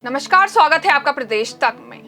नमस्कार, स्वागत है आपका प्रदेश तक में।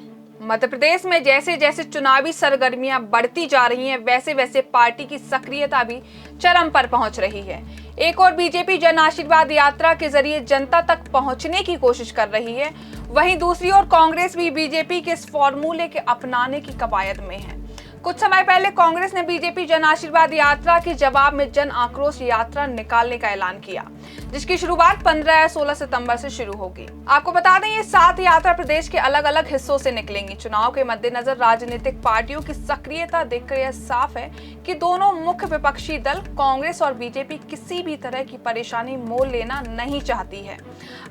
मध्य प्रदेश में जैसे जैसे चुनावी सरगर्मियां बढ़ती जा रही हैं, वैसे वैसे पार्टी की सक्रियता भी चरम पर पहुंच रही है। एक और बीजेपी जन आशीर्वाद यात्रा के जरिए जनता तक पहुंचने की कोशिश कर रही है, वहीं दूसरी ओर कांग्रेस भी बीजेपी के इस फॉर्मूले के अपनाने की कवायद में है। कुछ समय पहले कांग्रेस ने बीजेपी जन आशीर्वाद यात्रा के जवाब में जन आक्रोश यात्रा निकालने का ऐलान किया, जिसकी शुरुआत 15 या 16 सितंबर से शुरू होगी। आपको बता दें, ये 7 यात्रा प्रदेश के अलग अलग हिस्सों से निकलेंगी। चुनाव के मद्देनजर राजनीतिक पार्टियों की सक्रियता देखकर यह साफ है कि दोनों मुख्य विपक्षी दल कांग्रेस और बीजेपी किसी भी तरह की परेशानी मोल लेना नहीं चाहती है।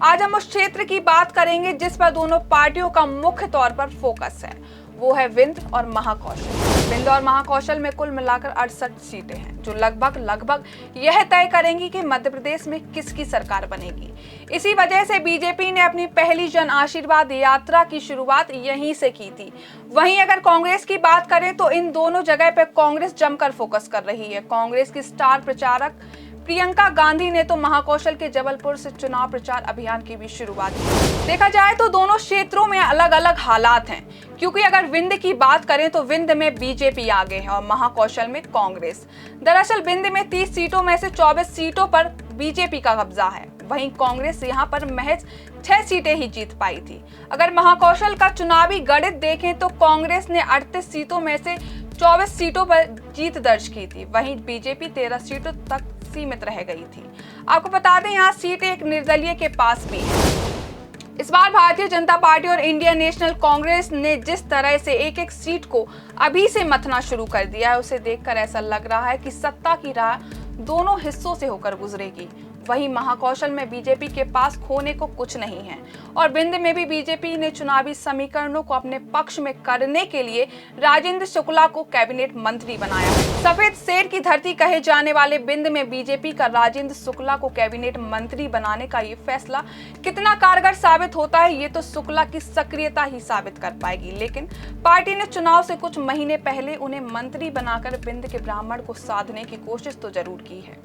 आज हम उस क्षेत्र की बात करेंगे जिस पर दोनों पार्टियों का मुख्य तौर पर फोकस है, वो है विंध्य और महाकौशल। विंध्य और महाकौशल में कुल मिलाकर 68 सीटें हैं, जो लगभग यह तय करेंगी कि मध्य प्रदेश में किसकी सरकार बनेगी। इसी वजह से बीजेपी ने अपनी पहली जन आशीर्वाद यात्रा की शुरुआत यहीं से की थी। वहीं अगर कांग्रेस की बात करें तो इन दोनों जगह पर कांग्रेस जमकर फोकस कर रही है। कांग्रेस की स्टार प्रचारक प्रियंका गांधी ने तो महाकौशल के जबलपुर से चुनाव प्रचार अभियान की भी शुरुआत की। देखा जाए तो दोनों क्षेत्रों में अलग अलग हालात हैं, क्योंकि अगर विंध्य की बात करें तो विंध्य में बीजेपी आगे है और महाकौशल में कांग्रेस। दरअसल विंध्य में 30 सीटों में से 24 सीटों पर बीजेपी का कब्जा है, वहीं कांग्रेस यहां पर महज 6 सीटें ही जीत पाई थी। अगर महाकौशल का चुनावी गणित देखें तो कांग्रेस ने 38 सीटों में से 24 सीटों पर जीत दर्ज की थी, वहीं बीजेपी 13 सीटों तक सीमित रह गई थी। आपको बता दें, यहाँ सीट एक निर्दलीय के पास भी है। इस बार भारतीय जनता पार्टी और इंडियन नेशनल कांग्रेस ने जिस तरह से एक एक सीट को अभी से मथना शुरू कर दिया है, उसे देखकर ऐसा लग रहा है कि सत्ता की राह दोनों हिस्सों से होकर गुजरेगी। वहीं महाकौशल में बीजेपी के पास खोने को कुछ नहीं है और विंध्य में भी बीजेपी ने चुनावी समीकरणों को अपने पक्ष में करने के लिए राजेंद्र शुक्ला को कैबिनेट मंत्री बनाया है। सफेद शेर की धरती कहे जाने वाले विंध्य में बीजेपी का राजेंद्र शुक्ला को कैबिनेट मंत्री बनाने का ये फैसला कितना कारगर साबित होता है, ये तो शुक्ला की सक्रियता ही साबित कर पाएगी। लेकिन पार्टी ने चुनाव से कुछ महीने पहले उन्हें मंत्री बनाकर विंध्य के ब्राह्मण को साधने की कोशिश तो जरूर की है।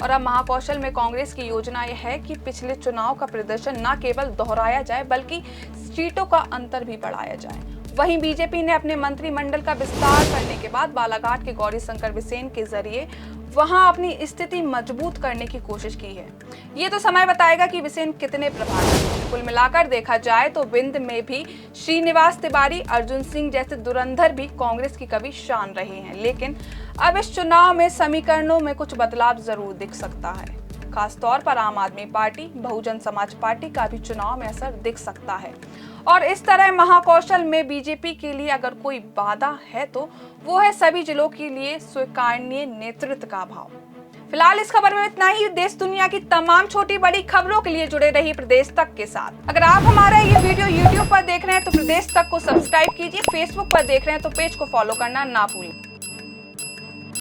और अब महाकौशल में कांग्रेस की योजना यह है कि पिछले चुनाव का प्रदर्शन न केवल दोहराया जाए बल्कि सीटों का अंतर भी बढ़ाया जाए। वहीं बीजेपी ने अपने मंत्रिमंडल का विस्तार करने के बाद बालाघाट के गौरीशंकर बिसेन के जरिए वहां अपनी स्थिति मजबूत करने की कोशिश की है। ये तो समय बताएगा कि बिसेन कितने प्रभावी हैं। कुल मिलाकर देखा जाए तो विंध्य में भी श्रीनिवास तिवारी, अर्जुन सिंह जैसे धुरंधर भी कांग्रेस की कभी शान रहे हैं, लेकिन अब इस चुनाव में समीकरणों में कुछ बदलाव जरूर दिख सकता है। खासतौर पर आम आदमी पार्टी, बहुजन समाज पार्टी का भी चुनाव में असर दिख सकता है। और इस तरह महाकौशल में बीजेपी के लिए अगर कोई वादा है तो वो है सभी जिलों के लिए स्वीकार्य नेतृत्व का अभाव। फिलहाल इस खबर में इतना ही। देश दुनिया की तमाम छोटी बड़ी खबरों के लिए जुड़े रहिए प्रदेश तक के साथ। अगर आप हमारा ये वीडियो YouTube पर देख रहे हैं तो प्रदेश तक को सब्सक्राइब कीजिए, फेसबुक पर देख रहे हैं तो पेज को फॉलो करना ना भूलें।